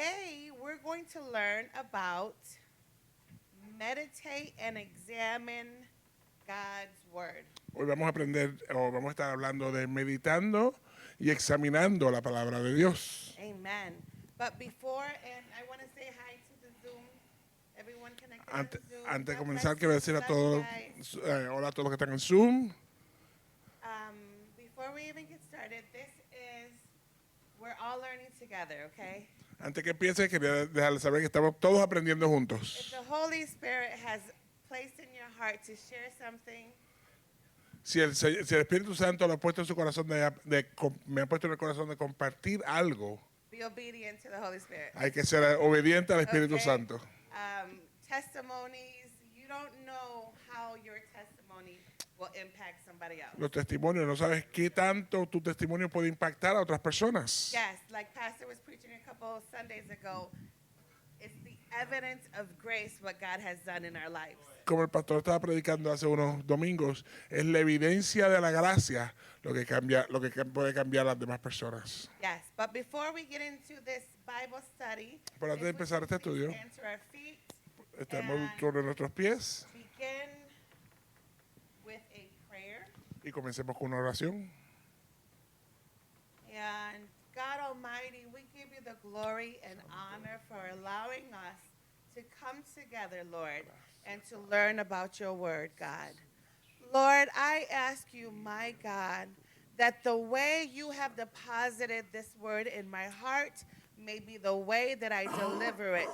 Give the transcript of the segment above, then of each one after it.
Today we're going to learn about meditate and examine God's word. Hoy vamos a aprender o vamos a estar hablando de meditando y examinando la palabra de Dios. Amen. But before, and I want to say hi to the Zoom, everyone connected on Zoom. Antes de God comenzar, bless quiero you. decir a Love you todos, guys. hola a todos los que están en Zoom. Before we even get started, we're all learning together, okay? Antes que empiece, quería dejarles saber que estamos todos aprendiendo If juntos. the Holy Spirit has placed in your heart to share something, Si el Espíritu Santo lo ha puesto en su corazón, me ha puesto en el corazón de compartir algo, be obedient to the Holy Spirit. hay que ser obediente al Espíritu Okay? Santo. Testimonies, you don't know how your testimony will impact somebody else. Los testimonios, no sabes qué tanto tu testimonio puede impactar a otras personas. Yes, like Pastor was preaching a couple of Sundays ago, it's the evidence of grace what God has done in our lives. Como el pastor estaba predicando hace unos domingos, es la evidencia de la gracia lo que puede cambiar a las demás personas. Yes, but before we get into this Bible study, Pero antes de if we empezar could este please estudio, stand to our feet, estamos and sobre nuestros pies begin with a prayer. y comencemos con una oración. And God Almighty, we give you the glory and honor for allowing us to come together, Lord, and to learn about your word, God. Lord, I ask you, my God, that the way you have deposited this word in my heart may be the way that I deliver it.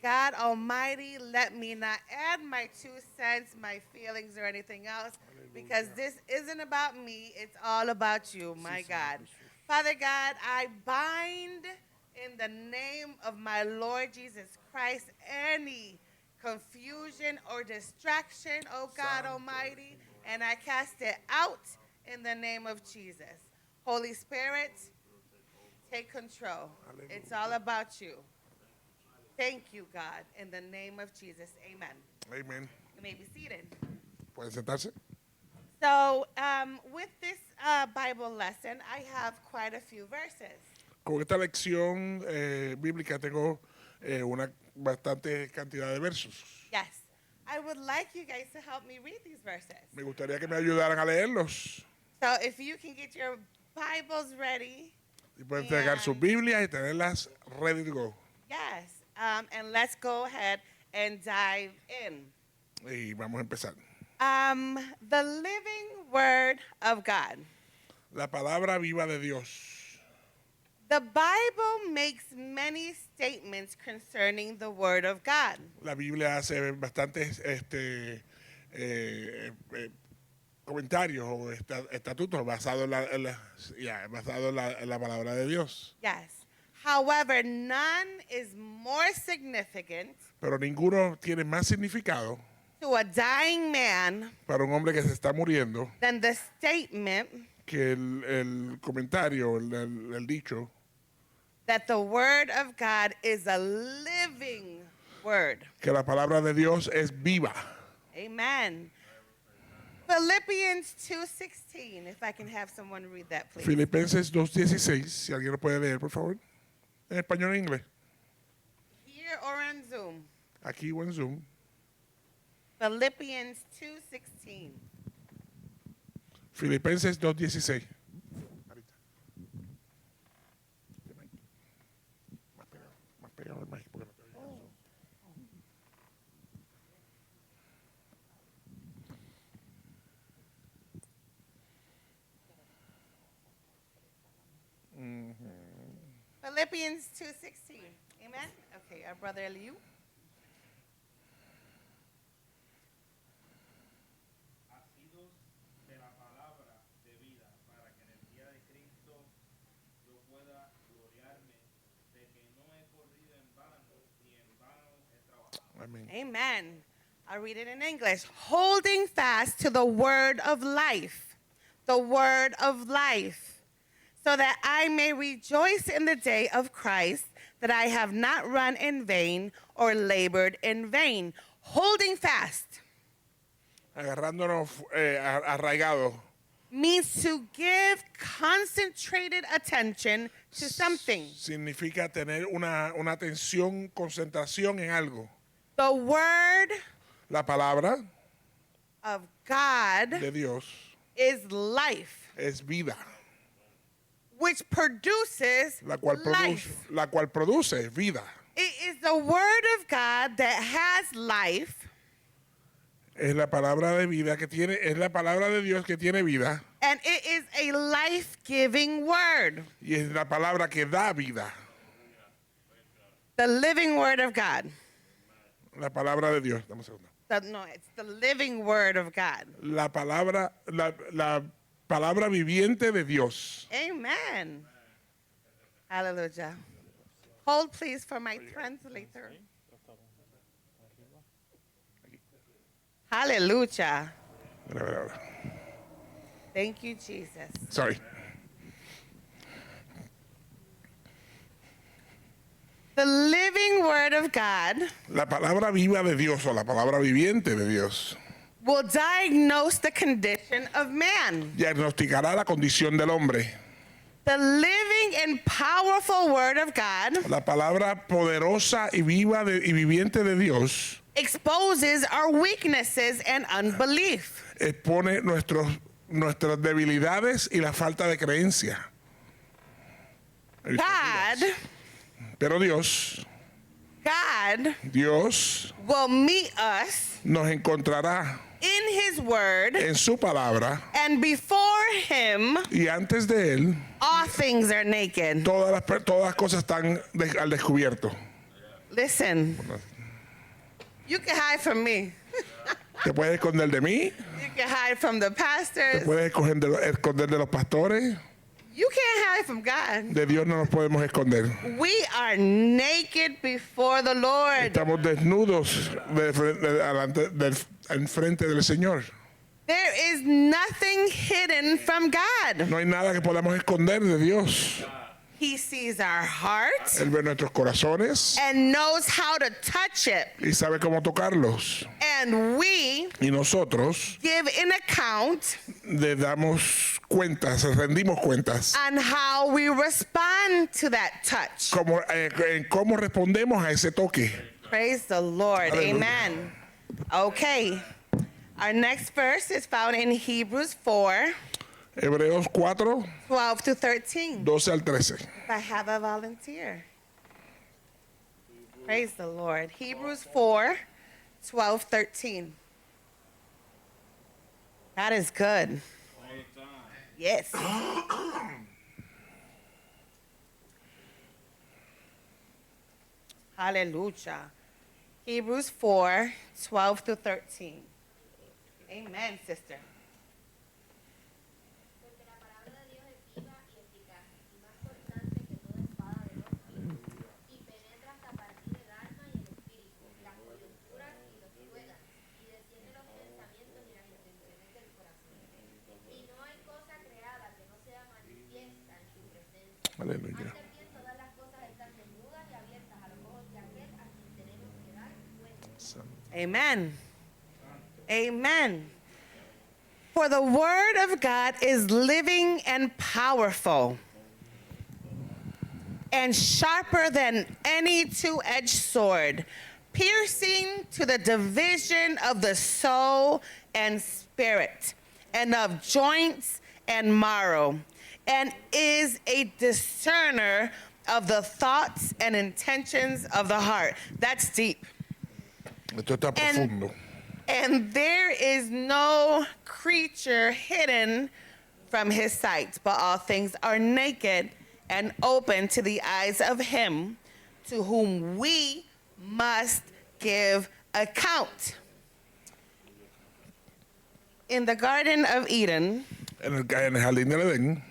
God Almighty, let me not add my 2 cents, my feelings, or anything else, because this isn't about me, it's all about you, my God. Father God, I bind in the name of my Lord Jesus Christ any confusion or distraction, oh God Almighty, and I cast it out in the name of Jesus. Holy Spirit, take control. It's all about you. Thank you, God, in the name of Jesus. Amen. Amén. You may be seated. ¿Pueden sentarse? So, with this Bible lesson, I have quite a few verses. Con esta lección bíblica tengo una bastante cantidad de versos. Yes. I would like you guys to help me read these verses. Me gustaría que me ayudaran a leerlos. So, if you can get your Bibles ready. Y pueden entregar sus Biblias y tenerlas ready to go. Yes. And let's go ahead and dive in. Y vamos a empezar. The living word of God. La palabra viva de Dios. The Bible makes many statements concerning the word of God. La Biblia hace bastantes comentarios o estatutos basados en la palabra de Dios. Yes. However, none is more significant Pero ninguno tiene más significado to a dying man para un hombre que se está muriendo than the statement que el comentario, el dicho, that the word of God is a living word. que la palabra de Dios es viva. Amen. Philippians 2:16, if I can have someone read that, please. Filipenses 2:16, si alguien lo puede leer, por favor. En español o en inglés. Here or on Zoom. Aquí o en Zoom. Philippians 2:16. Filipenses 2:16. Más pegado al mic, porque no te oigo. Philippians 2:16. Amen. Okay, our brother Eliu. Asidos de la palabra de vida, para que en el día de Cristo yo pueda gloriarme de que no he corrido en vano ni en vano he trabajado. Amén. Amen. I'll read it in English. Holding fast to the word of life, the word of life, so that I may rejoice in the day of Christ, that I have not run in vain or labored in vain. Holding fast Agarrándonos arraigados means to give concentrated attention to something. Significa tener una atención, concentración en algo. The word La palabra of God de Dios is life, es vida, which produces la cual produce vida. It is the word of God that has life, Es la palabra de vida que tiene, es la palabra de Dios que tiene vida and it is a life-giving word. y es la palabra que da vida. The living word of God. La palabra de Dios. Dame un segundo. No, it's the living word of God. La palabra viviente de Dios. Amen. Hallelujah. Hold, please, for my translator. Hallelujah. Mira. Thank you, Jesus. Sorry. The living word of God La palabra viva de Dios o la palabra viviente de Dios will diagnose the condition of man. diagnosticará la condición del hombre. The living and powerful word of God La palabra poderosa y viva y viviente de Dios exposes our weaknesses and unbelief. expone nuestras debilidades y la falta de creencia. God Pero Dios will meet us nos encontrará in his word, en su palabra and before him y antes de él all things are naked. todas las cosas están al descubierto. Listen, you can hide from me. Te puedes esconder de mí, You can hide from the te pastors. puedes esconder de los pastores, You can't hide from God. de Dios no nos podemos esconder. We are naked before the Lord. Estamos desnudos enfrente del Señor. There is nothing hidden from God. No hay nada que podamos esconder de Dios. He sees our heart Él ve nuestros corazones and knows how to touch it. y sabe cómo tocarlos. And we Y nosotros give an account le damos cuentas, rendimos cuentas on how we respond to that touch. en cómo respondemos a ese toque. Praise the Lord. Hallelujah. Amen. Okay. Our next verse is found in Hebrews 4, Hebreos 4, 12 to 13. 12 al 13. If I have a volunteer. Praise the Lord. Hebrews 4, 12, 13. That is good. All the time. Yes. Hallelujah. Hebrews 4, 12 to 13. Amen, sister. Porque la palabra de Dios es viva y eficaz, y más cortante que toda espada de dos filos, y penetra hasta partir el alma y el espíritu, las coyunturas y los tuétanos, y desciende los pensamientos y las intenciones del corazón. Y no hay cosa creada que no sea manifiesta en su presencia. Aleluya. Antes bien, todas las cosas están desnudas y abiertas a los ojos de aquel a quien tenemos que dar cuenta. Amen. Amen. For the word of God is living and powerful and sharper than any two-edged sword, piercing to the division of the soul and spirit, and of joints and marrow, and is a discerner of the thoughts and intentions of the heart. That's deep. Esto está profundo. And there is no creature hidden from his sight, but all things are naked and open to the eyes of him to whom we must give account. In the Garden of Eden, En el jardín del Edén,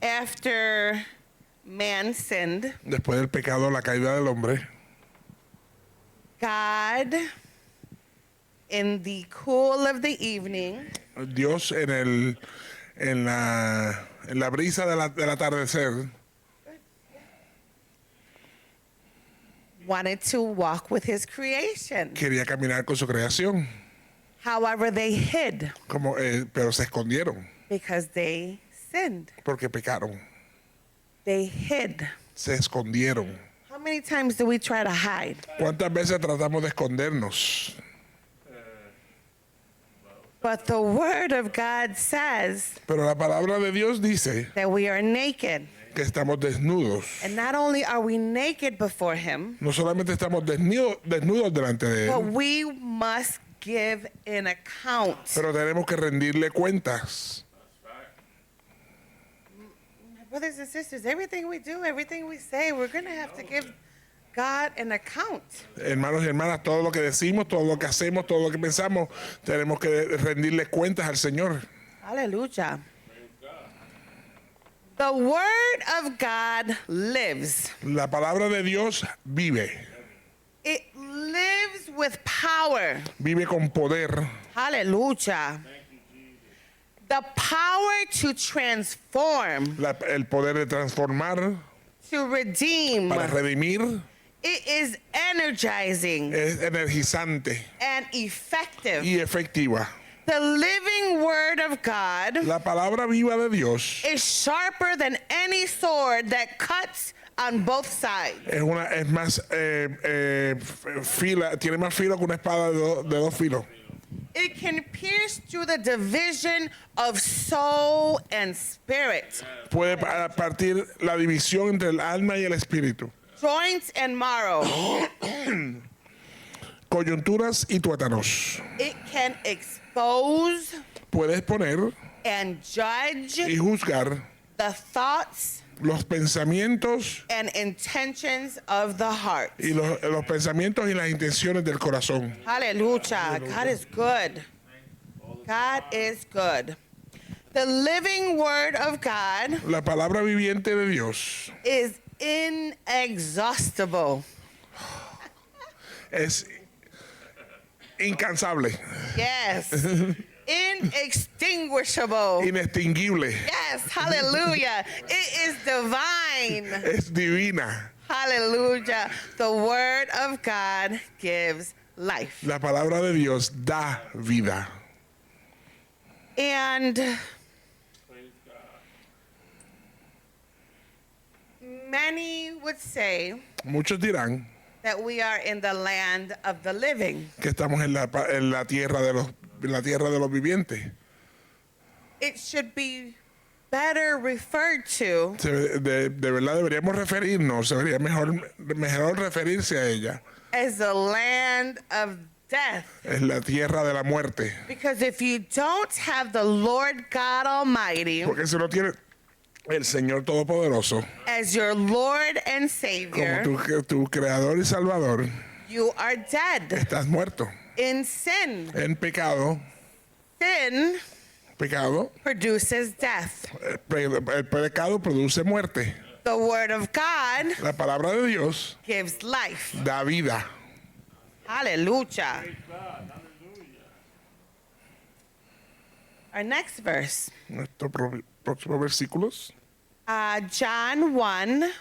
after man sinned, después del pecado, la caída del hombre, God, in the cool of the evening, Dios en la brisa del atardecer wanted to walk with his creation. quería caminar con su creación, However, they hid pero se escondieron because they sinned. porque pecaron. they hid. se escondieron. How many times do we try to hide? ¿Cuántas veces tratamos de escondernos? But the word of God says Pero la palabra de Dios dice that we are naked. que estamos desnudos. And not only are we naked before him, No solamente estamos desnudos delante de but Él, we must give an account. pero tenemos que rendirle cuentas. Brothers and sisters, everything we do, everything we say, we're going to have to give God an account. Hermanos y hermanas, todo lo que decimos, todo lo que hacemos, todo lo que pensamos, tenemos que rendirle cuentas al Señor. Hallelujah. The word of God lives. La palabra de Dios vive, It lives with power. vive con poder. Hallelujah. The power to transform, El poder de transformar, to redeem. para redimir, It is energizing es energizante and effective. y efectiva. The living word of God La palabra viva de Dios is sharper than any sword that cuts on both sides. es más fila, tiene más filo que una espada de dos filos. It can pierce through the division of soul and spirit, Puede partir la división entre el alma y el espíritu, joints and marrow. coyunturas y tuétanos. It can expose Puede exponer and judge y juzgar the thoughts los pensamientos and intentions of the heart. y los pensamientos y las intenciones del corazón. Hallelujah. God is good. God is good. The living word of God La palabra viviente de Dios is inexhaustible. es incansable, Yes. Inextinguishable. inextinguible, Yes. Hallelujah. It is divine. es divina. Hallelujah. The word of God gives life. La palabra de Dios da vida. And many would say Muchos dirán that we are in the land of the living. que estamos en la tierra de los vivientes. It should be better referred to De verdad deberíamos referirnos, sería mejor referirse a ella. as the land of death. Es la tierra de la muerte. Because if you don't have the Lord God Almighty Porque si no tiene el Señor Todopoderoso as your Lord and como Savior, tu creador y salvador, you are dead estás muerto. in sin. En pecado, Sin produces death. el pecado produce muerte. The Word of God La palabra de Dios gives life. da vida. Hallelujah. Our next verse, Nuestros próximos versículos. John 1,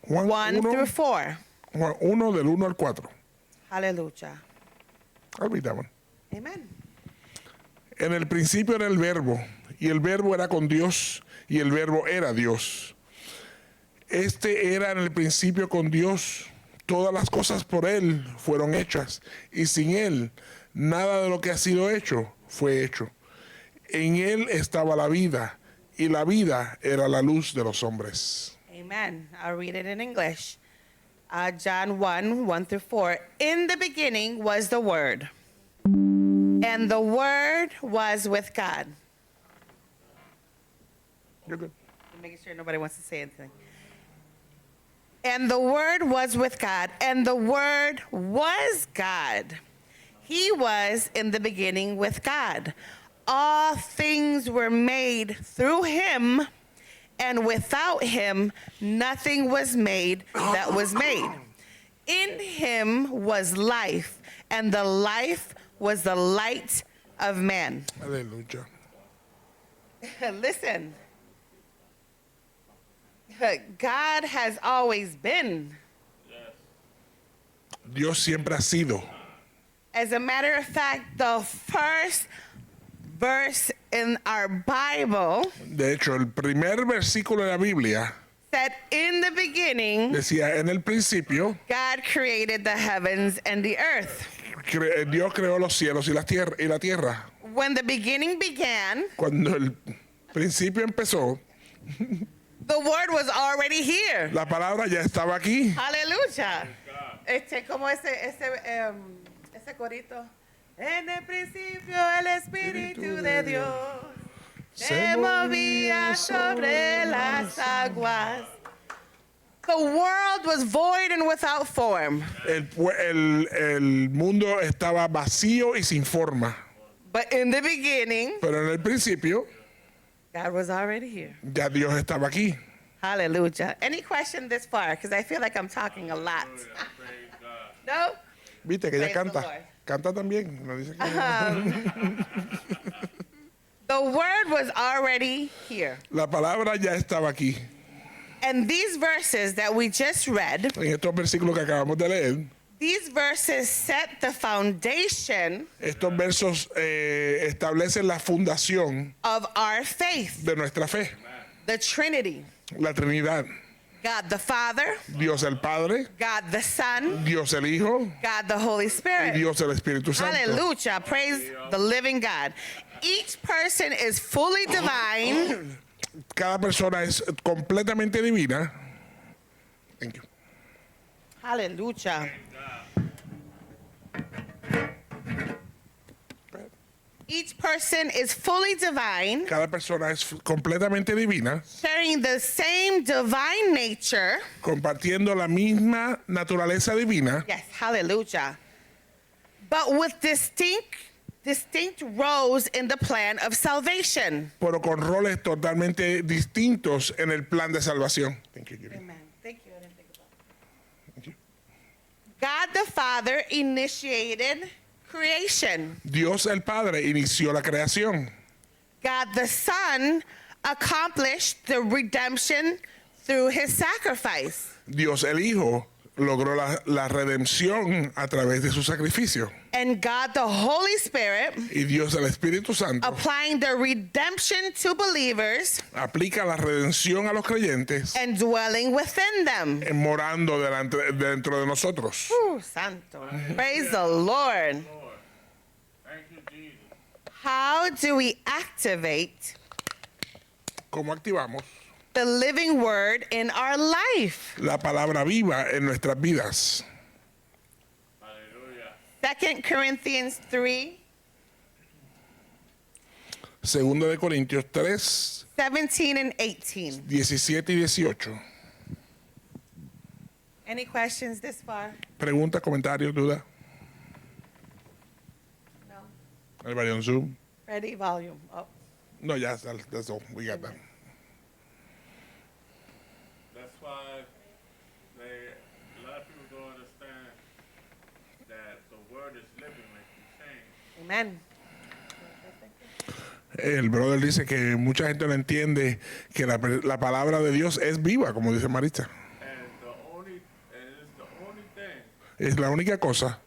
Juan 1 through 4. Juan 1 del 1 al 4. Hallelujah. Olvidamos. Amen. En el principio era el verbo, y el verbo era con Dios, y el verbo era Dios. Este era en el principio con Dios. Todas las cosas por Él fueron hechas, y sin Él nada de lo que ha sido hecho fue hecho. En Él estaba la vida, y la vida era la luz de los hombres. Amen. I'll read it in English. John 1, 1 through 4. In the beginning was the Word, and the Word was with God. You're good. I'm making sure nobody wants to say anything. And the Word was with God, and the Word was God. He was in the beginning with God. All things were made through him, and without him, nothing was made that was made. In him was life, and the life was the light of man. Aleluya. Listen, God has always been. Dios siempre ha sido. As a matter of fact, the first verse in our Bible De hecho, el primer versículo de la Biblia said, in the beginning, decía, en el principio, God created the heavens and the earth. Dios creó los cielos y la tierra. When the beginning began, Cuando el principio empezó, the word was already here. la palabra ya estaba aquí. Aleluya. Como ese corito. En el principio el Espíritu de Dios se movía sobre las aguas. The world was void and without form, El mundo estaba vacío y sin forma. but in the beginning, Pero en el principio, God was already here. ya Dios estaba aquí. Hallelujah. Any question this far? Because I feel like I'm talking a lot. No? Viste que ella Praise the canta. Lord. Canta también. No dice que The word was already here. La palabra ya estaba aquí. And these verses that we just read, En estos versículos que acabamos de leer, these verses set the foundation estos versos establecen la fundación of our faith, de nuestra fe. the Trinity. La Trinidad. God the Father, Dios el Padre, God the Son, Dios el Hijo God the Holy y Spirit. Dios el Espíritu Santo. Hallelujah. Praise the living God. Each person is fully divine Cada persona es completamente divina. Thank you. Hallelujah. Each person is fully divine, Cada persona es completamente divina, sharing the same divine nature. compartiendo la misma naturaleza divina, Yes, hallelujah. But with distinct roles in the plan of salvation. pero con roles totalmente distintos en el plan de salvación. Thank you, Gary. Amen. Thank you. I didn't think about that. Thank you. God the Father initiated creation. Dios el Padre inició la creación. God the Son accomplished the redemption through his sacrifice. Dios el Hijo logró la redención a través de su sacrificio. And God the Holy Spirit Y Dios el Espíritu Santo applying the redemption to believers aplica la redención a los creyentes and dwelling within them. morando dentro de nosotros. Ooh, santo. Praise the Lord. Lord. Thank you, Jesus. How do we activate ¿Cómo activamos the living word in our life? la palabra viva en nuestras vidas? Hallelujah. 2 Corinthians 3, Segunda de Corintios 3, 17 and 18. 17 y 18. Any questions this far? Preguntas, comentarios, dudas. No. Everybody on Zoom? Ready? Volume up. No, ya, that's all. We got that. That's why a lot of people don't understand that the word is living, like you're saying. Amen. El brother dice que mucha gente no entiende que la palabra de Dios es viva, como dice Maritza. And it's the only thing Es la única cosa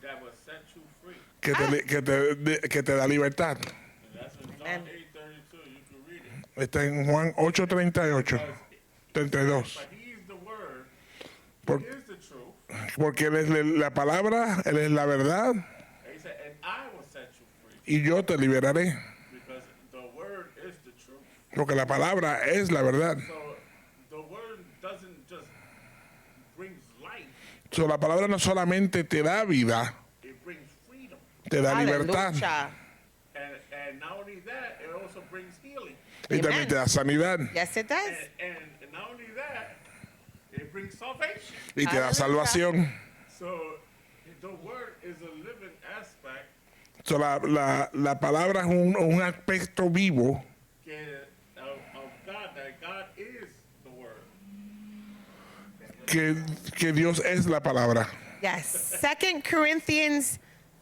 that will set you free. que te da libertad. And that's in John Amen. 8:32. You can read it. Está en Juan 8:38, 32. But he is the word. Por- He is the truth. Porque Él es la palabra, Él es la verdad, And he said, and I will set you free. y yo te liberaré. Because the word is the truth. Porque la palabra es la verdad. So the word doesn't just bring life, So, la palabra no solamente te da vida, it brings freedom. te da libertad. Hallelujah. And not only that, it also brings healing. Y también Amen. te da sanidad. Yes, it does. And not only that, it brings salvation. Y te da Aleluya. salvación. So the word is a living aspect So, la palabra es un aspecto vivo of God, that God is the word. que Dios es la palabra. Yes. 2 Corinthians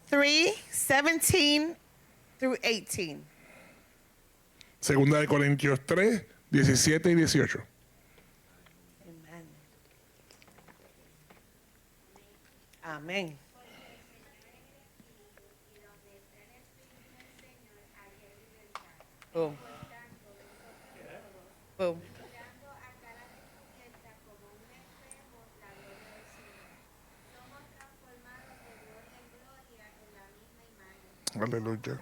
3, 17 through 18. Segunda de Corintios 3, 17 y 18. Amen. Amén. Boom. Boom. Aleluya.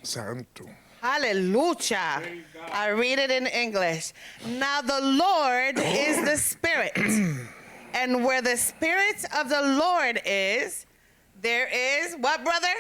Santo. Hallelujah. I read it in English. Now the Lord is the Spirit. And where the Spirit of the Lord is, there is what, brother?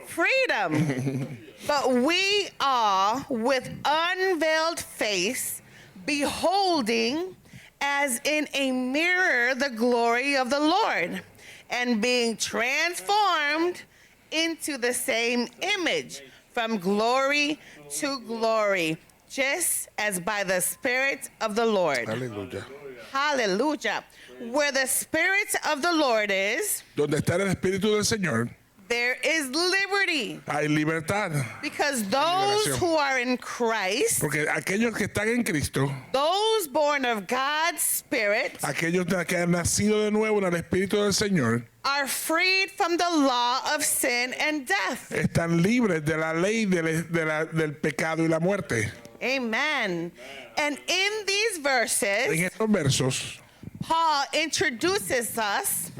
Freedom. But we are with unveiled face, beholding as in a mirror the glory of the Lord, and being transformed into the same image from glory to glory, just as by the Spirit of the Lord. Aleluya. Hallelujah. Where the Spirit of the Lord is, Donde está el Espíritu del Señor, there is liberty. hay libertad. Because those Liberación. who are in Christ, Porque aquellos que están en Cristo, those born of God's Spirit, aquellos que han nacido de nuevo en el Espíritu del Señor, are freed from the law of sin and death. están libres de la ley del pecado y la muerte. Amen. And in these En verses, estos versos, Paul introduces us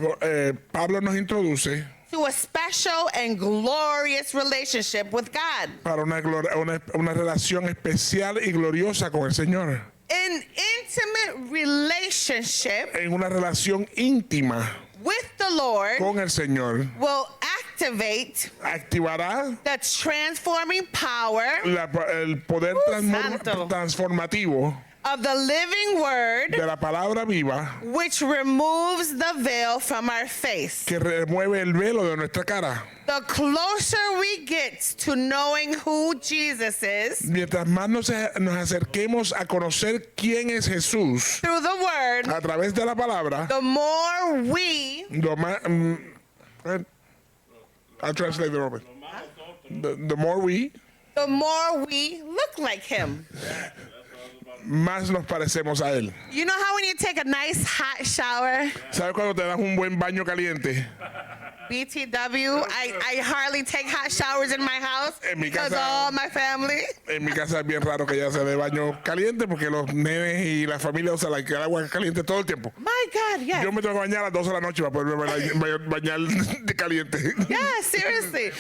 Pablo nos introduce to a special and glorious relationship with God. para una relación especial y gloriosa con el Señor. An intimate relationship En una relación íntima with the Lord con el Señor, will activate activará the transforming power el poder Santo. transformativo of the living word, de la palabra viva which removes the veil from our face. que remueve el velo de nuestra cara. The closer we get to knowing who Jesus is Mientras más nos acerquemos a conocer quién es Jesús through the word, a través de la palabra, the more we lo más, I'll translate the Robert. The more we, look like him. más nos parecemos a él. You know how when you take a nice hot shower, ¿Sabes cuando te das un buen baño caliente? BTW, I hardly take hot showers in my house En mi because casa- all my family. En mi casa es bien raro que ya se dé baño caliente porque los nenes y la familia usan el agua caliente todo el tiempo. My God, yes. Yo me tengo que bañar a las 12 de la noche para poderme bañar de caliente. Yeah, seriously.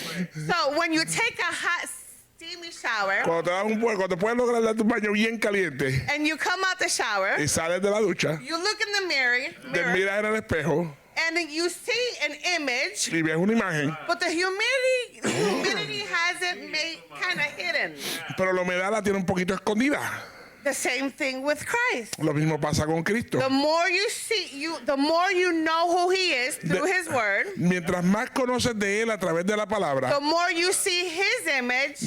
So when you take a hot, steamy shower Cuando te puedes lograr darte un baño bien caliente and you come out the shower, y sales de la ducha, you look in the mirror te miras en el espejo and then you see an image, y ves una imagen, but the humidity has it made kind of hidden. pero la humedad la tiene un poquito escondida. The same thing with Christ. Lo mismo pasa con Cristo. The more you know who he is through his word, Mientras más conoces de Él a través de la palabra, the more you see his image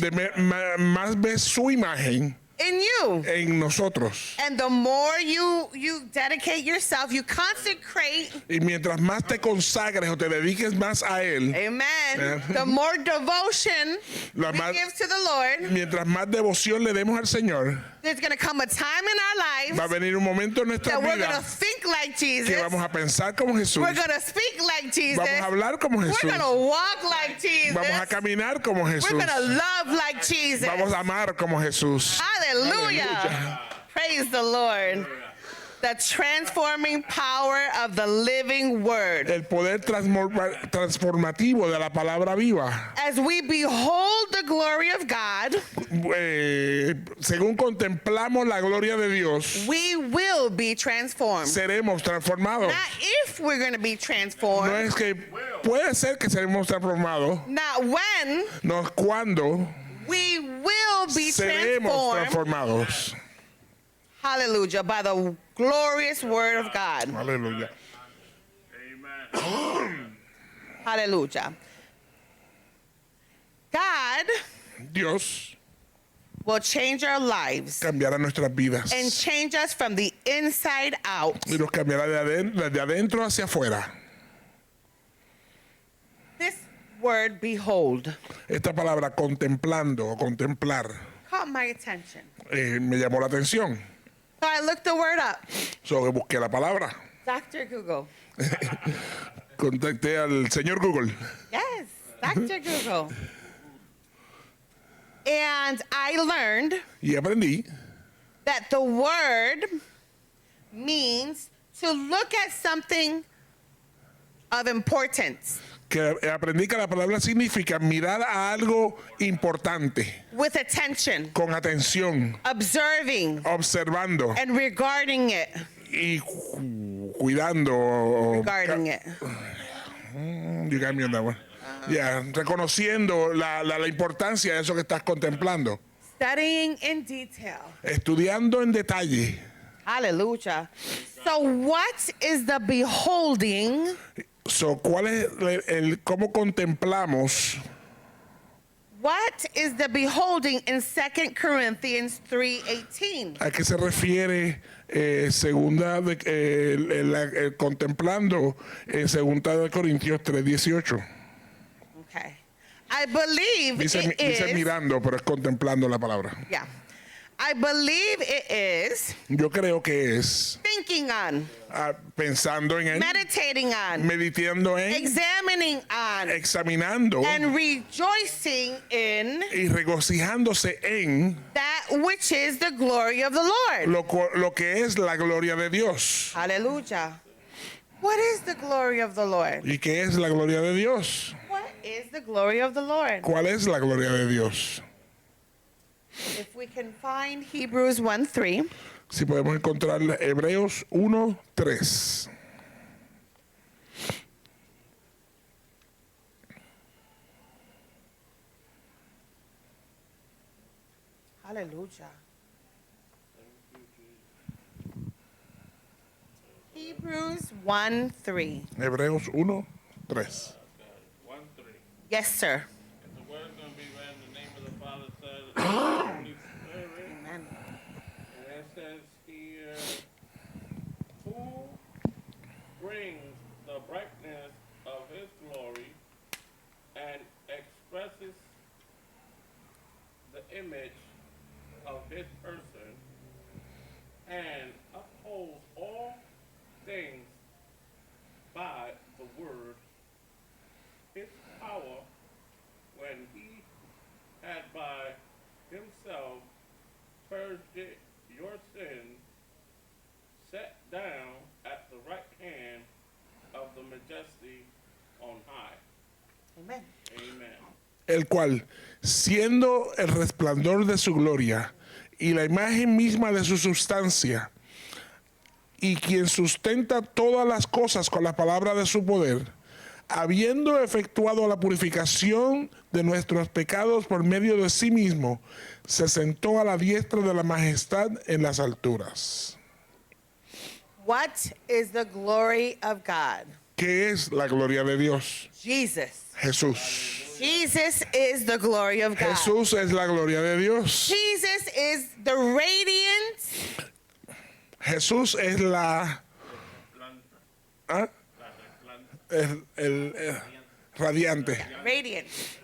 más ves su imagen in you. en nosotros. And the more you dedicate yourself, you consecrate, Y mientras más te consagres o te dediques más a Él, amen, the more devotion La we más- give to the Lord, mientras más devoción le demos al Señor, there's going to come a time in our va a lives venir un momento en nuestra that we're going to vida think like Jesus. que vamos a pensar como Jesús, We're going to speak like Jesus. vamos a hablar como We're Jesús, going to walk like Jesus. vamos a caminar como We're Jesús, going to love like Jesus. vamos a amar como Jesús. Hallelujah. Praise the Lord. The transforming power of the living word. El poder transformativo de la palabra viva. As we behold the glory of God, Según contemplamos la gloria de Dios, we will be transformed. seremos transformados. Not if we're going to be No transformed, es que puede ser que seremos transformados, not when, no es cuando we will be seremos transformed. transformados. Hallelujah. By the glorious word of God. Aleluya. Hallelujah. God Dios will change our lives cambiará nuestras vidas and change us from the inside out. y nos cambiará de adentro hacia afuera. This word, behold, Esta palabra contemplando o contemplar caught my attention. me llamó la atención. So I looked the word up. So, busqué la palabra. Dr. Google. Contacté al señor Google. Yes, Dr. Google. And I learned Y aprendí that the word means to look at something of importance. Que aprendí que la palabra significa mirar a algo importante, with attention, con atención, observing, observando and regarding it. y cuidando. Regarding it. You got me on that one. Yeah, reconociendo la importancia de eso que estás contemplando. Studying in detail. Estudiando en detalle. Hallelujah. So, what is the beholding So, ¿cuál es cómo contemplamos? What is the beholding in 2 Corinthians 3:18? ¿A qué se refiere segunda de, contemplando en segunda de Corintios 3:18? Okay. I believe Dice it is. mirando, pero es contemplando la palabra. Yeah. I believe it is Yo creo que es thinking on, pensando en él, meditating on, meditando en, examining on, examinando and rejoicing in y regocijándose en that which is the glory of the Lord. lo que es la gloria de Dios. Hallelujah. What is the glory of the Lord? ¿Y qué es la gloria de Dios? What is the glory of the Lord? ¿Cuál es la gloria de Dios? If we can find Hebrews 1:3. Si podemos encontrar Hebreos 1:3. Hallelujah. Hebrews 1:3. Hebreos 1:3. 1:3. Yes, sir. The word is going to be read in the name of the Father, Son, and the Holy Spirit. Amen. And it says here, who brings the brightness of his glory and expresses the image of his person and upholds all things by the word, his power, when he had by himself purged your sins, sat down at the right hand of the majesty on high. Amen. Amen. El cual, siendo el resplandor de su gloria y la imagen misma de su sustancia, y quien sustenta todas las cosas con la palabra de su poder, habiendo efectuado la purificación de nuestros pecados por medio de sí mismo, se sentó a la diestra de la majestad en las alturas. What is the glory of God? ¿Qué es la gloria de Dios? Jesus. Jesús. Jesus is the glory of God. Jesús es la gloria de Dios. Jesus is the radiance. Jesús es la... ¿Ah? El radiante. Radiance.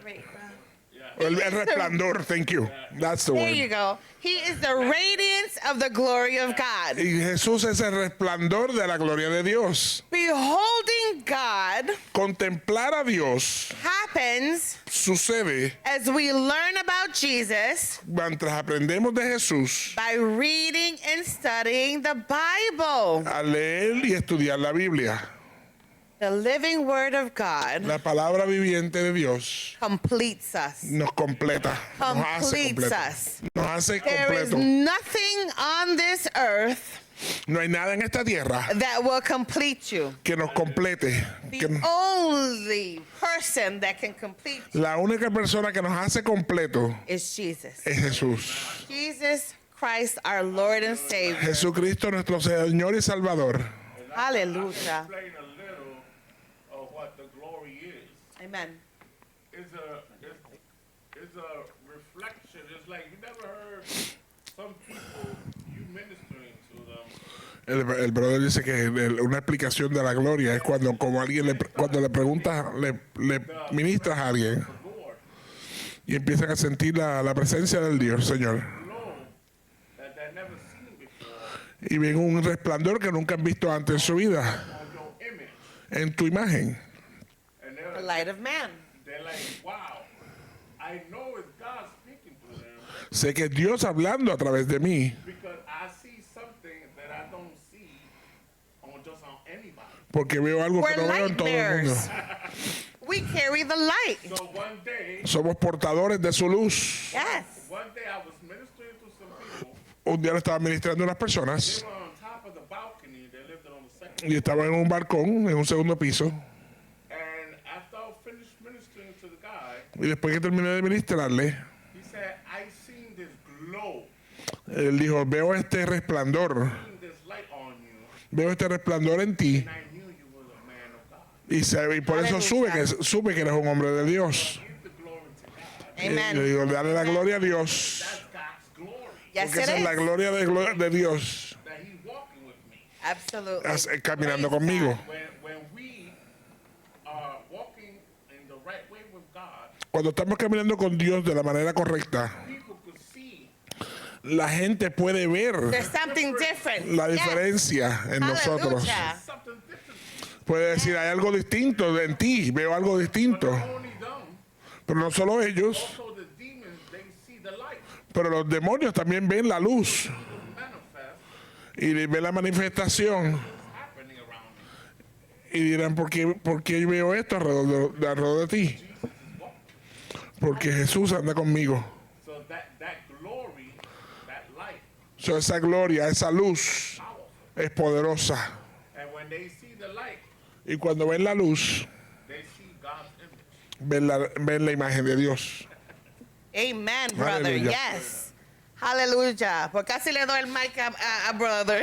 El resplandor, thank you. That's the There you word. go. He is the radiance of the glory of God. Y Jesús es el resplandor de la gloria de Dios. Beholding God Contemplar a Dios happens sucede as we learn about Jesus mientras aprendemos de Jesús by reading and studying the Bible. a leer y estudiar la Biblia. The living word of God La palabra viviente de Dios completes us. nos completa, nos hace Completes completo. us. Nos hace There is completo. nothing on this earth No hay nada en esta tierra that will complete you. que nos complete. The Que only person that can complete you la única persona que nos hace completo is Jesus. es Jesús. Jesus Christ, our Lord and Savior. Jesucristo, nuestro Señor y Salvador. Hallelujah. Explain a little of what the glory is. Amen. It's a reflection. It's like you never heard some people you ministering to them. El brother dice que una explicación de la gloria es cuando como alguien cuando le preguntas, le ministras a alguien Lord, y empiezan a sentir la presencia del Dios, Señor. glow that they never seen before Y ven un resplandor que nunca han visto antes en su vida, on your image, en tu imagen. and The light of man. they're like, wow, I know it's God speaking to them Sé que es Dios hablando a través de mí, because I see something that I don't see on just on anybody. porque veo algo que We're no veo en light todo el mundo. bearers. We carry the light. So one day, Somos portadores de su luz. Yes. one day I was ministering to some people. Un día le estaba ministrando a unas They personas were on top of the balcony. They lived on the second. y estaban en un balcón, en un segundo piso. And after I finished ministering to the guy, Y después que terminé de ministrarle, he said, I seen this glow, él dijo, veo este resplandor, seen this light on you, veo este resplandor en ti. and I knew you were a man of God. Y por eso supe que eres un hombre de Dios. Give the glory to God. Y le Amen. digo, dale la gloria a Dios. That's God's glory, Yes, Porque it esa es la is. gloria de Dios that he's walking with me. Absolutely. caminando Praise conmigo. God. When we are walking in the right way with God, Cuando estamos caminando con Dios de la manera correcta, people could see la gente puede ver There's something different. la Yes. diferencia en nosotros. Hallelujah. something different. Puede decir, hay algo distinto en ti, veo algo But distinto. not only them, Pero no solo ellos, also the demons, they see the light, pero los demonios también ven la luz the manifest y ven la manifestación happening around me. y dirán, ¿por qué veo esto alrededor de ti? Porque Jesús anda conmigo. So that glory, that light, So, esa gloria, esa luz powerful. es poderosa. And when they see the light, Y cuando ven la luz, they see God's image. ven la imagen de Dios. Amen, brother. Hallelujah. Yes. Hallelujah. Pues casi le doy el mic a brother.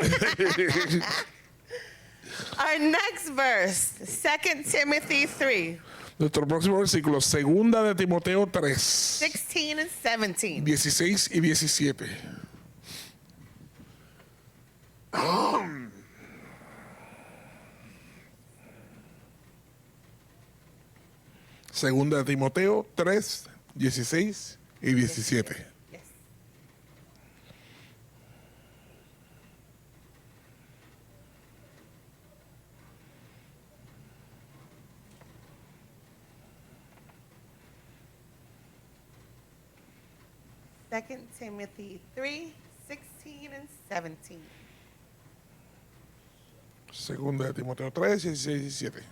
Our next verse, 2 Timothy 3, Nuestro próximo versículo, segunda de Timoteo 3, 16 and 17. 16 y 17. Segunda de Timoteo 3, 16 y 17. Yes. Second Timothy 3, 16 and 17. Segunda de Timoteo 3, 16 y 17.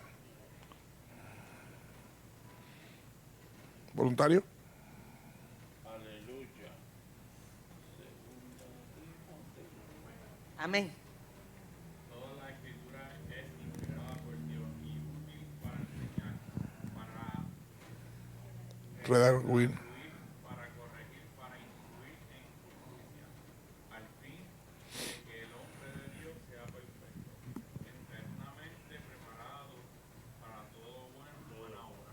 ¿Voluntario? Aleluya. Amén. Toda la escritura es inspirada por Dios y útil para enseñar, para Redarguir. para corregir, para instruir en justicia, al fin de que el hombre de Dios sea perfecto, eternamente preparado para todo buena obra.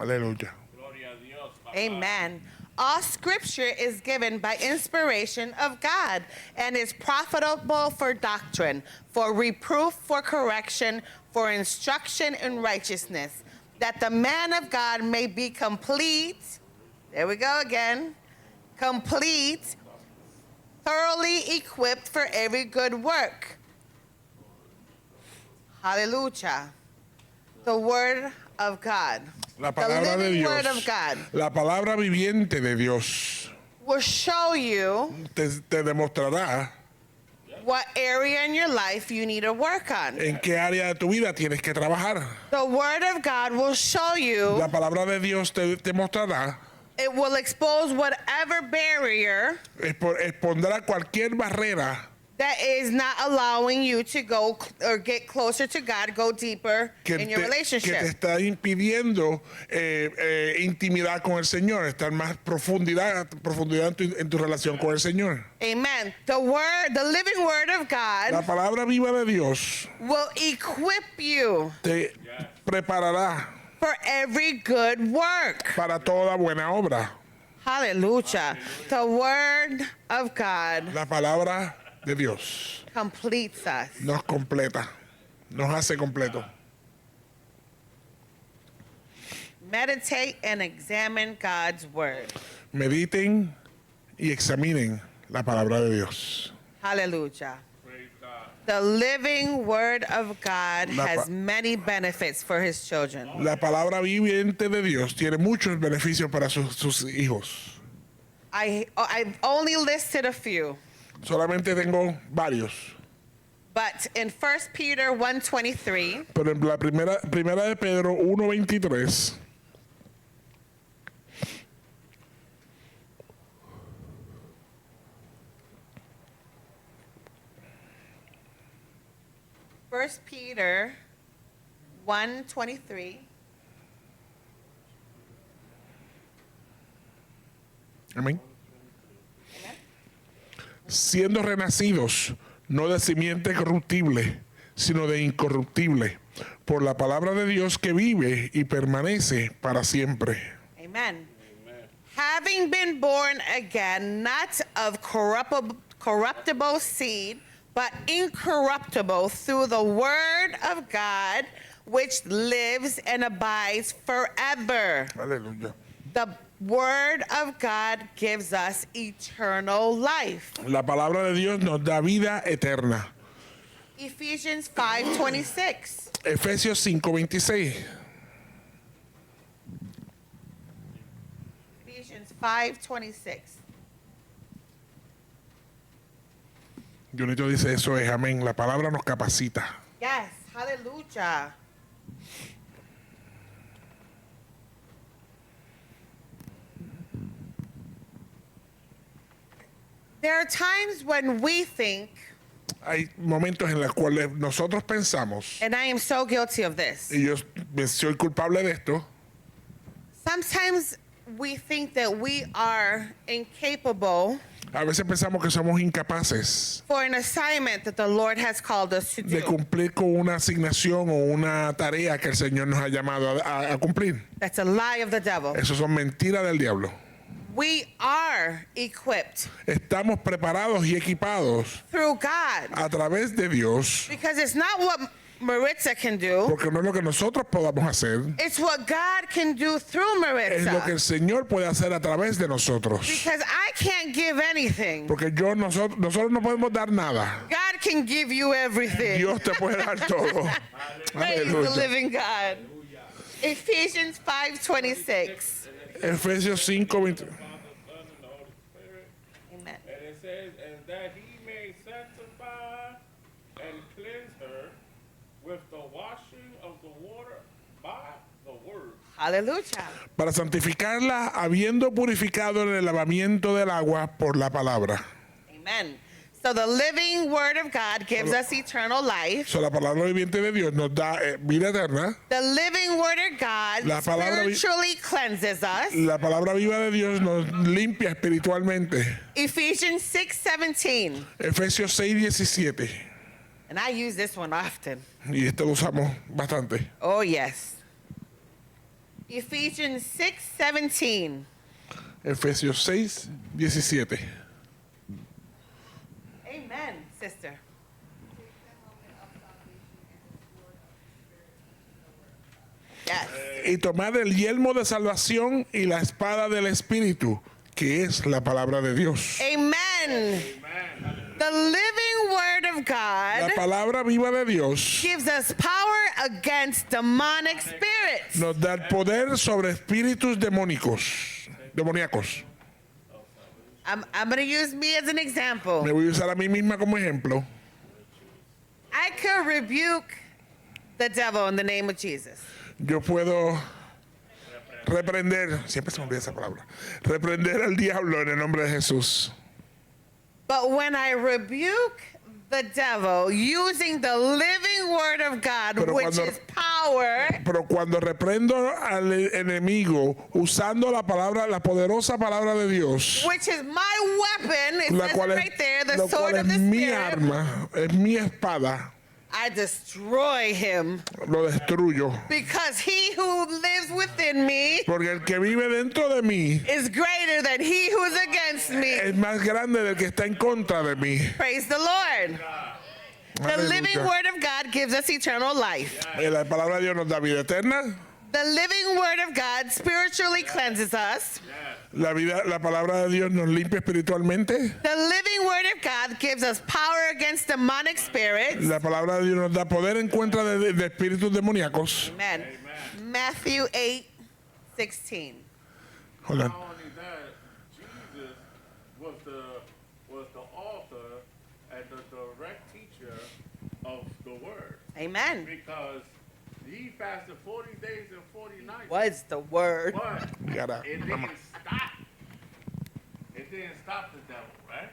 Aleluya. Gloria a Dios. Papá. Amen. All scripture is given by inspiration of God and is profitable for doctrine, for reproof, for correction, for instruction in righteousness, that the man of God may be complete. There we go again. Complete, thoroughly equipped for every good work. Hallelujah. The word of God. La The palabra de living Dios. word of God La palabra viviente de Dios will show you te demostrará what area in your life you need to work on. en qué área de tu vida tienes que trabajar. The word of God will show you, La palabra de Dios te mostrará, it will expose whatever barrier expondrá cualquier barrera that is not allowing you to go or get closer to God, go deeper que in your te relationship. está impidiendo intimidad con el Señor, estar más profundidad en tu relación con el Señor. Amen. The word, the living word of La God palabra viva de Dios will equip you te preparará for every good work. para toda buena obra. Hallelujah. The word of God La palabra de Dios completes us. nos completa, nos hace completo. Meditate and examine God's word. Mediten y examinen la palabra de Dios. Hallelujah. Praise God. The living word of God La has pa- many benefits for his children. La palabra viviente de Dios tiene muchos beneficios para sus hijos. I've only listed a few, Solamente tengo varios. but in 1 Peter 1:23, Pero en la primera de Pedro 1:23 1 Peter 1:23. Amén. Siendo renacidos, no de simiente corruptible, sino de incorruptible, por la palabra de Dios que vive y permanece para siempre. Amen. Having been born again, not of corruptible seed, but incorruptible through the word of God, which lives and abides forever. Aleluya. The word of God gives us eternal life. La palabra de Dios nos da vida eterna. Ephesians 5:26. Efesios 5:26. Ephesians 5:26. Junito dice eso es amén. La palabra nos capacita. Yes, hallelujah. There are times when we think, Hay momentos en los cuales nosotros pensamos, and I am so guilty of this. y yo soy culpable de esto, Sometimes we think that we are incapable a veces pensamos que somos incapaces for an assignment that the Lord has called us to de do. cumplir con una asignación o una tarea que el Señor nos ha llamado a cumplir. That's a lie of the devil. Eso son mentiras del diablo. We are equipped Estamos preparados y equipados through God a través de Dios, because it's not what Maritza can do, porque no es lo que nosotros podamos hacer, it's what God can do through es lo que el Maritza. Señor puede hacer a través de nosotros. Because I can't give anything. Porque nosotros no podemos dar nada. God can give you everything. Dios te puede dar todo. Praise the Aleluya. living God. Ephesians 5:26. Efesios 5:20. Father, Son, and the Holy Spirit. Amen. And it says, and that he may sanctify and cleanse her with the washing of the water by the word. Hallelujah. Para santificarla, habiendo purificado en el lavamiento del agua por la palabra. Amen. So the living word of God gives us eternal life. So, la palabra viviente de Dios nos da vida eterna. The living word of God La palabra spiritually cleanses us. La palabra viva de Dios nos limpia espiritualmente. Ephesians 6:17. Efesios 6:17. And I use this one often. Y esto lo usamos bastante. Oh, yes. Ephesians 6:17. Efesios 6:17. Amen, sister. Yes. Y tomad el yelmo de salvación y la espada del Espíritu, que es la palabra de Dios. Amen. The living word of La God palabra viva de Dios gives us power against demonic spirits. nos da el poder sobre espíritus demoníacos. I'm going to use me as an example. Me voy a usar a mí misma como ejemplo. I could rebuke the devil in the name of Jesus. Yo puedo reprender, siempre se me olvida esa palabra, reprender al diablo en el nombre de Jesús. But when I rebuke the devil using the living word of God, Pero which cuando- is power, Pero cuando reprendo al enemigo usando la palabra, la poderosa palabra de Dios, which is my weapon, it la says cual it es, right there, the lo sword cual of es the mi Spirit, arma, es mi espada, I destroy him. lo destruyo. Because he who lives within me Porque el que vive dentro de mí is greater than he who is against me. es más grande del que está en contra de mí. Praise the Lord. The living Aleluya. word of God gives us eternal life. La palabra de Dios nos da vida eterna. The living word of God spiritually cleanses us. La palabra de Dios nos limpia espiritualmente. The living word of God gives us power against demonic spirits. La palabra de Dios nos da poder en contra de espíritus demoníacos. Amen. Matthew 8:16. Hold on. Not only that, Jesus was the author and the direct teacher of the word. Amen. Because he fasted 40 days and 40 nights. Was the word. But Gotta- it didn't stop. It didn't stop the devil, right?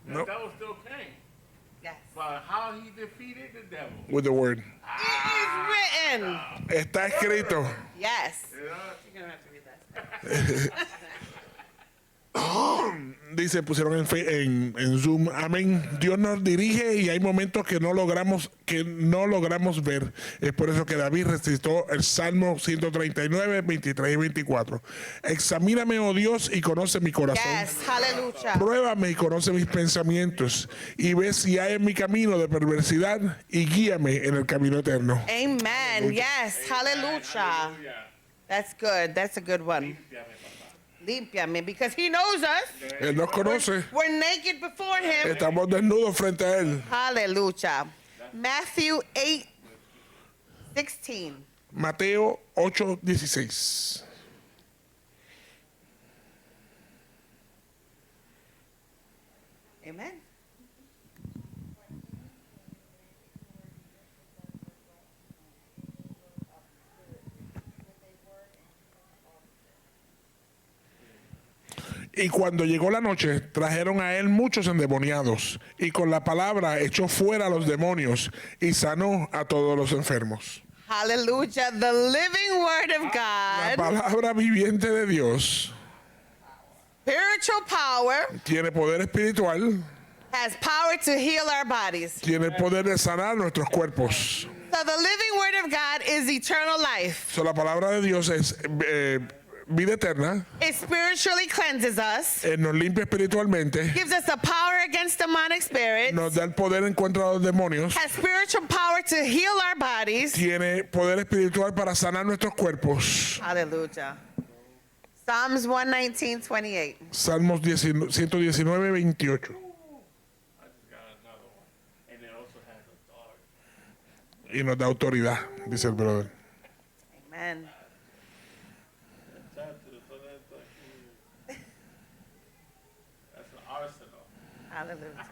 The Nope. devil still came. Yes. But how he defeated the devil. with the word. It is written. Está escrito. Yes. You know? You're going to have to read that. Dice, pusieron en Zoom, amén. Dios nos dirige y hay momentos que no logramos ver. Es por eso que David recitó el Salmo 139, 23 y 24. Examíname, oh Dios, y conoce mi corazón. Yes. Hallelujah. Pruébame y conoce mis pensamientos y ve si hay en mi camino de perversidad y guíame en el camino eterno. Amen. Yes. Hallelujah. That's good. That's a good one. Límpiame, because he knows us. Él nos conoce. We're naked before him. Estamos desnudos frente a Él. Hallelujah. Matthew 8:16. Mateo 8:16. Amen. Y cuando llegó la noche, trajeron a él muchos endemoniados, y con la palabra echó fuera a los demonios y sanó a todos los enfermos. Hallelujah. The living word of La God, palabra viviente de Dios spiritual power, tiene poder espiritual, has power to heal our bodies. tiene el poder de sanar nuestros cuerpos. So the living word of God is eternal life. So, la palabra de Dios es vida eterna, It spiritually cleanses us, nos limpia espiritualmente, gives us the power against demonic spirits, nos da el poder en contra de los demonios, has spiritual power to heal our bodies. tiene poder espiritual para sanar nuestros cuerpos. Hallelujah. Psalms 119:28. Salmos 119, 28. I just got another one. And it also has authority. Y nos da autoridad, dice el brother. Amen. That's an arsenal. Hallelujah.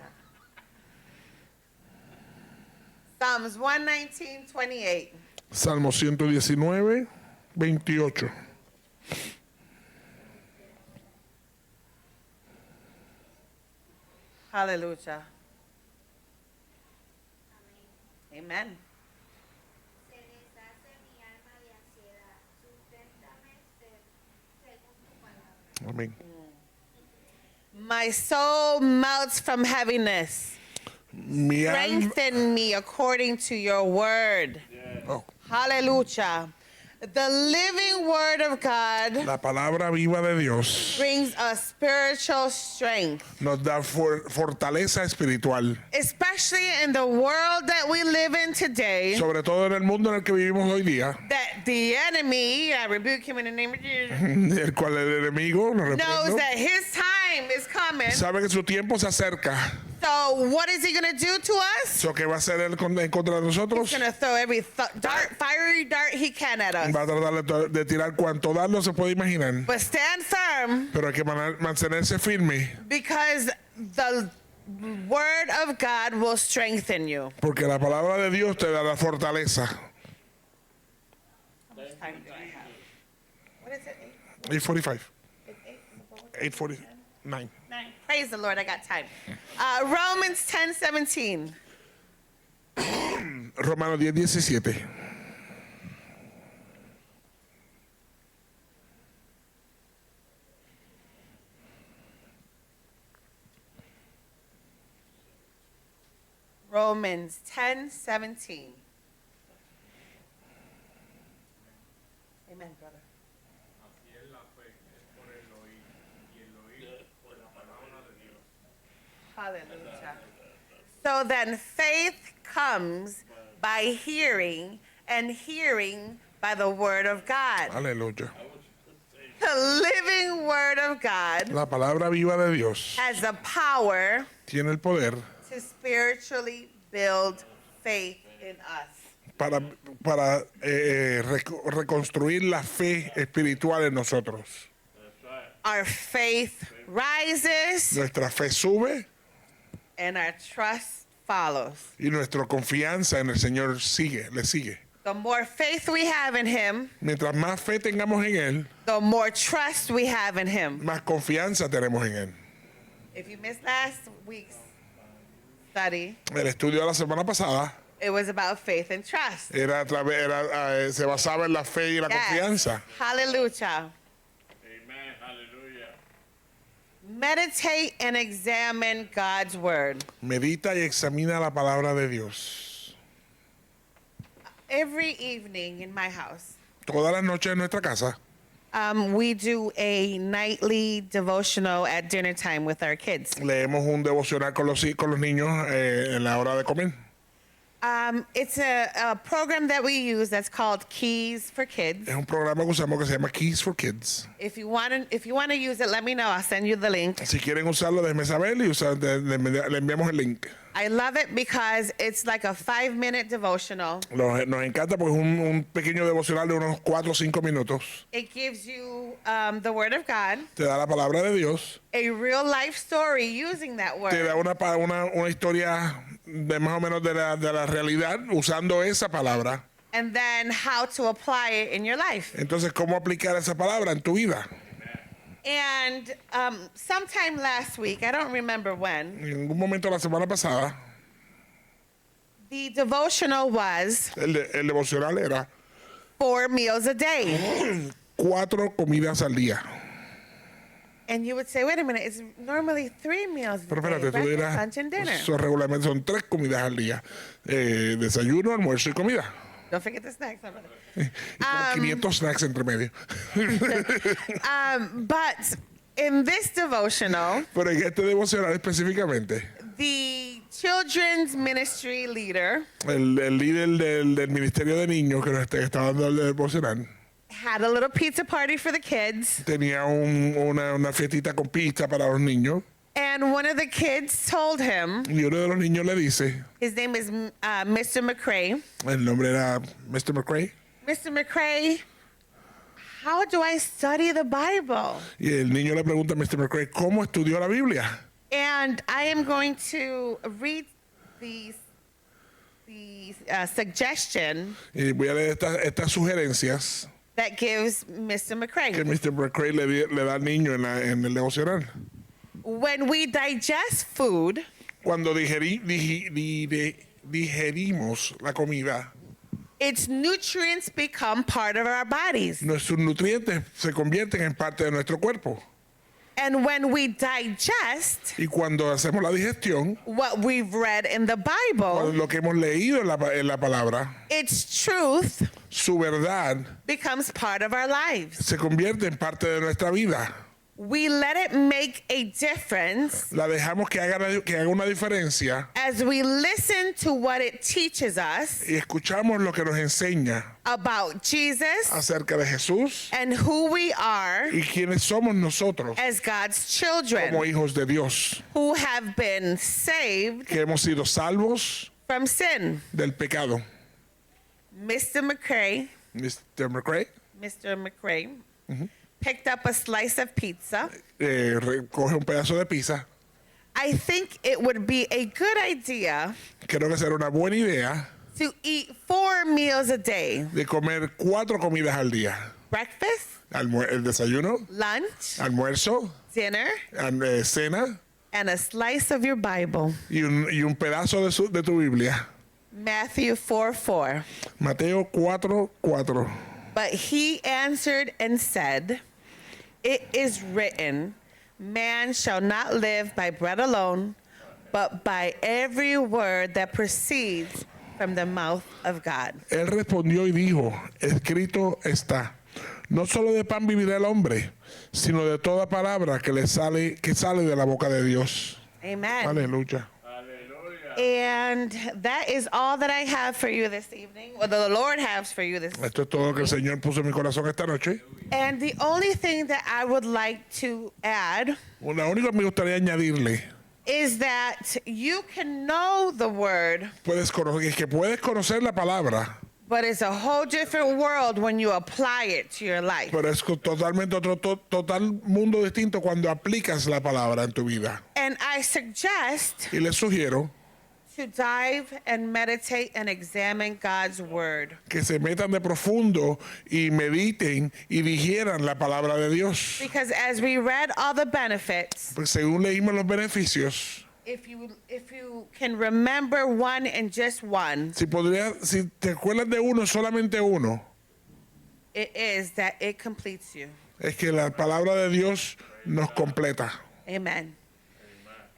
Psalms 119:28. Salmo 119, 28. Hallelujah. Amen. Se deshace mi alma de ansiedad. Susténtame según tu palabra. Amén. My soul melts from heaviness. Mi alma, Strengthen me according to your word. oh, Hallelujah. The living word of God la palabra viva de Dios brings us spiritual strength, nos da fortaleza espiritual, especially in the world that we live in today. sobre todo en el mundo en el que vivimos hoy día, That the enemy, I rebuke him in the name of Jesus, el cual el enemigo nos knows reprendo, that his time is coming. sabe que su tiempo se acerca. So what is he going to do to us? So, ¿qué va a hacer él en contra de He's nosotros? going to throw every fiery dart he can at us. Va a tratar de tirar cuanto dardo se puede imaginar, But stand firm, pero hay que mantenerse firme, because the word of God will strengthen you. porque la palabra de Dios te da la fortaleza. How much time do I have? What is it? 8:45, It's 8:49. 9. Praise the Lord, I got time. Romans 10:17. Romanos 10:17. Romans 10:17. Amen, brother. Así es la fe, es por el oír, y el oír por la palabra de Dios. Hallelujah. So then faith comes by hearing, and hearing by the word of God. Aleluya. The living word of God La palabra viva de Dios has the power tiene el poder to spiritually build faith in us. para reconstruir la fe espiritual en nosotros. Our faith rises Nuestra fe sube and our trust follows. y nuestra confianza en el Señor le sigue. The more faith we have in him, Mientras más fe tengamos en Él, the more trust we have in him. más confianza tenemos en Él. If you missed last week's study, el estudio de la semana pasada, it was about faith and trust. se basaba en la fe y la confianza. Hallelujah. Amen. Hallelujah. Meditate and examine God's word. Medita y examina la palabra de Dios. Every evening in my house, Todas las noches en nuestra casa we do a nightly devotional at dinner time with our kids. leemos un devocional con los niños en la hora de comer. It's a program that we use that's called Keys for Kids. Es un programa que usamos que se llama Keys for Kids. If you want to use it, let me know. I'll send you the link. Si quieren usarlo, déjenme saber y le enviamos el link. I love it because it's like a 5-minute devotional. Nos encanta porque es un pequeño devocional de unos 4 o 5 minutos. It gives you the Word of God, Te da la palabra de Dios. a real life story using that Te da word, una historia de más o menos de la realidad usando esa palabra. and then how to apply it in your life. Entonces, ¿cómo aplicar esa palabra en tu vida? And sometime last week, I don't remember when, En algún momento la semana pasada, the devotional was el devocional era 4 meals a day. 4 comidas al día. And you would say, wait a minute, it's normally 3 meals a Pero day, espérate, tú breakfast, dirás, lunch, and dinner. regularmente son 3 comidas al día. Desayuno, almuerzo y comida. Don't forget the snacks. My brother. Y con 500 snacks entre medio. But in this devotional, Pero en este devocional específicamente, the children's ministry leader el líder del Ministerio de Niños que nos está dando el devocional had a little pizza party for the kids. tenía una fiestita con pizza para los niños. And one of the kids told him, Y uno de los niños le dice, his name is Mr. McCrae. el nombre era Mr. McCrae, Mr. McCrae, how do I study the Bible? y el niño le pregunta a Mr. McCrae, ¿cómo estudió la Biblia? And I am going to read the suggestion Y voy a leer estas sugerencias that gives Mr. que McCrae. Mr. McCrae le da al niño en el devocional. When we digest food, Cuando digerimos la comida, its nutrients become part of our bodies. nuestros nutrientes se convierten en parte de nuestro cuerpo. And when we digest Y cuando hacemos la digestión, what we've read in the Bible, lo que hemos leído en la palabra, its truth su verdad becomes part of our lives. se convierte en parte de nuestra vida. We let it make a difference La dejamos que haga una diferencia as we listen to what it teaches us y escuchamos lo que nos enseña about Jesus acerca de Jesús and who we are y quiénes somos nosotros as God's como children hijos de Dios, who have been saved que hemos sido salvos from sin. del pecado. Mr. McCrae Mr. McCrae picked up a slice of pizza. Coge un pedazo de pizza. I think it would be a good idea Creo que será una buena idea to eat 4 meals a day. de comer 4 comidas al día. Breakfast, El desayuno, lunch, almuerzo, dinner, cena and a slice of your Bible. y un pedazo de tu Biblia. Matthew 4:4. Mateo 4:4. But he answered and said, "It is written, man shall not live by bread alone, but by every word that proceeds from the mouth of God." Él respondió y dijo, escrito está, no solo de pan vivirá el hombre, sino de toda palabra que sale de la boca de Dios. Amen. Aleluya. And that is all that I have for you this evening, or the Lord has for you this. Esto es todo lo que el Señor puso en mi corazón esta noche. And the only thing that I would like to add Lo único que me gustaría añadirle, is that you can know the word, es que puedes conocer la palabra, but it's a whole different world when you apply it to your life. pero es totalmente otro total mundo distinto cuando aplicas la palabra en tu vida. And I suggest Y les sugiero to dive and meditate and examine God's word. que se metan de profundo y mediten y digieran la palabra de Dios. Because as we read all the benefits, Pues según leímos los beneficios, if you can remember one and just one, Si te acuerdas de uno, solamente uno, it is that it completes you. es que la palabra de Dios nos completa. Amen.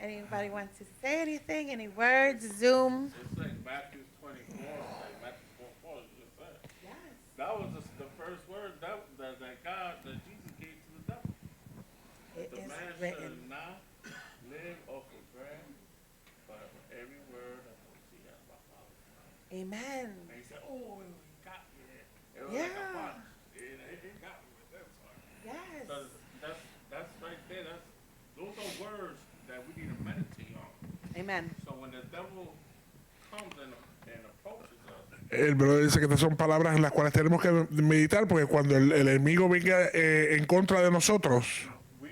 Anybody want to say anything? Any words? Zoom? It's like Matthew 24, like Matthew 4, you just said. Yes. That was the first word that Jesus gave to the devil. It The is man written. shall not live off of bread, but of every word that proceeds out of my Father's mouth. Amen. And he said, oh, he got me there. It was like Yeah. a punch. It got me with that part. Yes. So that's right there. Those are words that we need to meditate on. Amen. So when the devil comes and approaches us, El brother dice que estas son palabras en las cuales tenemos que meditar, porque cuando el enemigo venga en contra de nosotros, we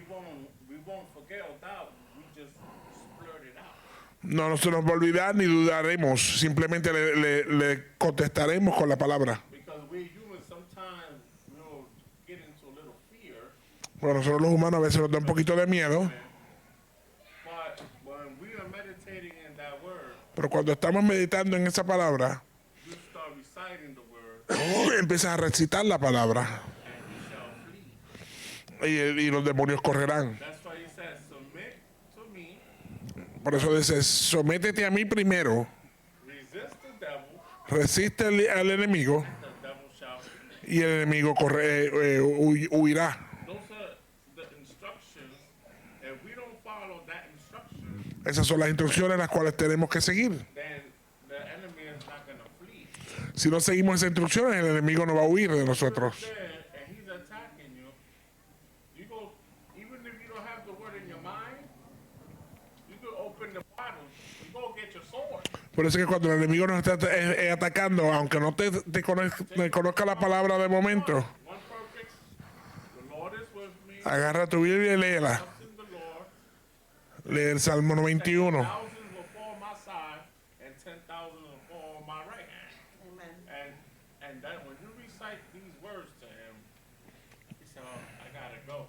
won't forget or doubt. We just splurt it out. no se nos va a olvidar ni dudaremos, simplemente le contestaremos con la palabra. Because we humans sometimes will get into a little fear. Bueno, nosotros los humanos a veces nos da un poquito de miedo, But when we are meditating in that word, pero cuando estamos meditando en esa palabra, you start reciting the word empiezas a recitar la palabra and he shall flee. y los demonios correrán. That's why he says, submit to me, Por eso dice, sométete a mí primero, resist the devil, resiste al enemigo the devil shall flee. y el enemigo huirá. Those are the instructions. If we don't follow that instruction, Esas son las instrucciones las cuales tenemos que seguir. then the enemy is not going to flee. Si no seguimos esas instrucciones, el enemigo no va a huir de nosotros. There, and he's attacking you. You go, even if you don't have the word in your mind, you can open the Bible. You go get your sword. Por eso es que cuando el enemigo nos está atacando, aunque no te conozca la palabra de momento, One perfect. The Lord is with me. agarra tu Biblia y léela. Trust in the Lord. Lee el Salmo 91. Thousands will fall on my side, and 10,000 will fall on my right hand. Amen. And that when you recite these words to him, he said, "Oh, I gotta go,"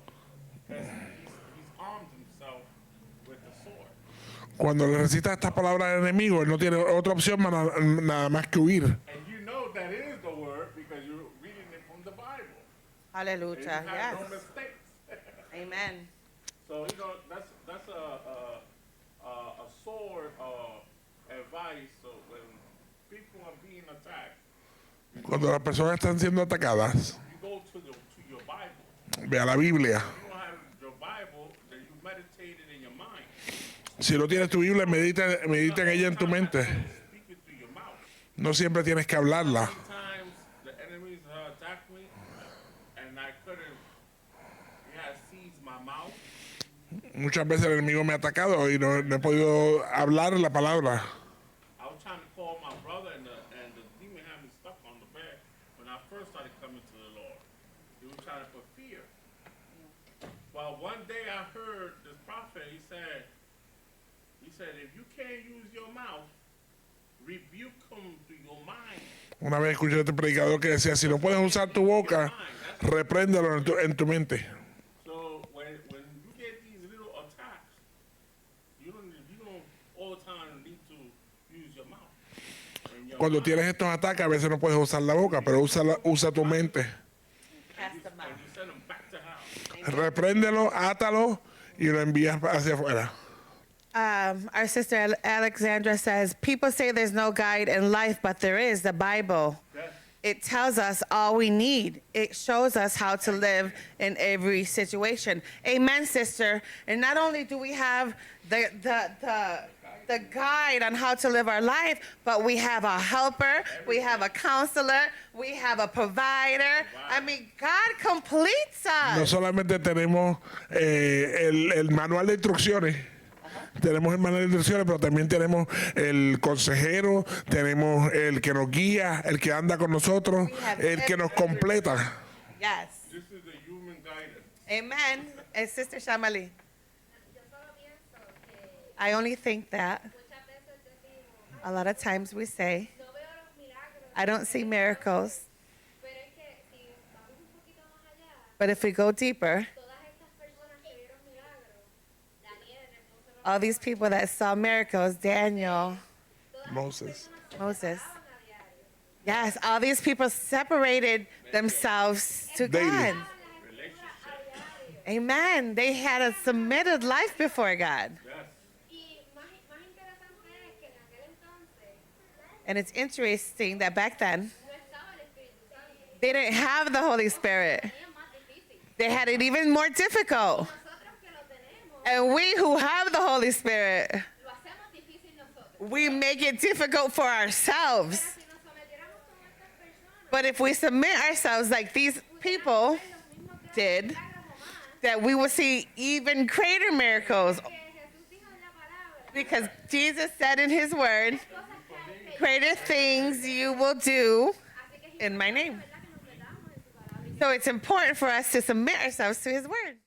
because he's armed himself with the sword. Cuando le recitas estas palabras al enemigo, él no tiene otra opción nada más que huir. And you know that it is the word because you're reading it from the Bible. And you Hallelujah. have Yes. no mistakes. Amen. So that's a sword advice. So when people are being attacked, Cuando las personas están siendo atacadas, you go to your Bible. ve a la Biblia. If you don't have your Bible, then you meditate it in your mind. Si no tienes tu Biblia, medita en ella en tu mente. Speak it through your mouth. No siempre tienes que hablarla. Sometimes the enemies attack me, and I couldn't. He has seized my mouth. Muchas veces el enemigo me ha atacado y no he podido hablar la palabra. I was trying to call my brother, and the demon had me stuck on the bed when I first started coming to the Lord. He was trying to put fear. Well, one day I heard this prophet. He said, if you can't use your mouth, rebuke him through your mind. Una vez escuché a este predicador que decía, si no puedes usar tu boca, repréndelo en tu mente. So when you get these little attacks, you don't all the time need to use your mouth. And your Cuando mind, tienes estos ataques, a veces no puedes usar la boca, pero usa tu mente. Cast them out. and you send them back to hell. Repréndelo, átalo y lo envías hacia afuera. Our sister Alexandra says, people say there's no guide in life, but there is the Bible. Yes. It tells us all we need. It shows us how to live in every situation. Amen, sister. And not only do we have the guide on how to live our life, but we have a helper, we have a counselor, we have a provider. I mean, God completes No us. solamente tenemos el manual de instrucciones, tenemos el manual de instrucciones, pero también tenemos el consejero, tenemos el que nos guía, el que anda con nosotros, el que nos completa. This Yes. is the human guidance. Amen. Sister Shamali, Yo solo pienso que I only think that muchas veces decimos, a lot of times we say, no veo los milagros, I don't see miracles, pero es que si vamos un poquito más allá, but if we go deeper, todas estas personas que vieron milagros, Daniel en el pozo de All these people that saw miracles, Daniel, Moses. Moses. Yes, all these people separated themselves to Daily. God. Amen. They had a submitted life before God. Y más interesante es que en aquel entonces And it's interesting that back then, no estaba el Espíritu Santo. they didn't have the Holy Spirit. Tenían más difícil. They had it even more difficult. Nosotros que lo tenemos, And we who have the Holy Spirit, lo hacemos difícil nosotros. we make it difficult for ourselves. Si nos sometiéramos como estas personas, But if we submit ourselves like these people los mismos did, milagros o más, that we will see even greater miracles. que Jesús dijo en la palabra, Because Jesus said in his word, cosas que hay greater things you will do Así que es in my name. importante, ¿verdad?, que nos metamos en su palabra. So it's important for us to submit ourselves to his word.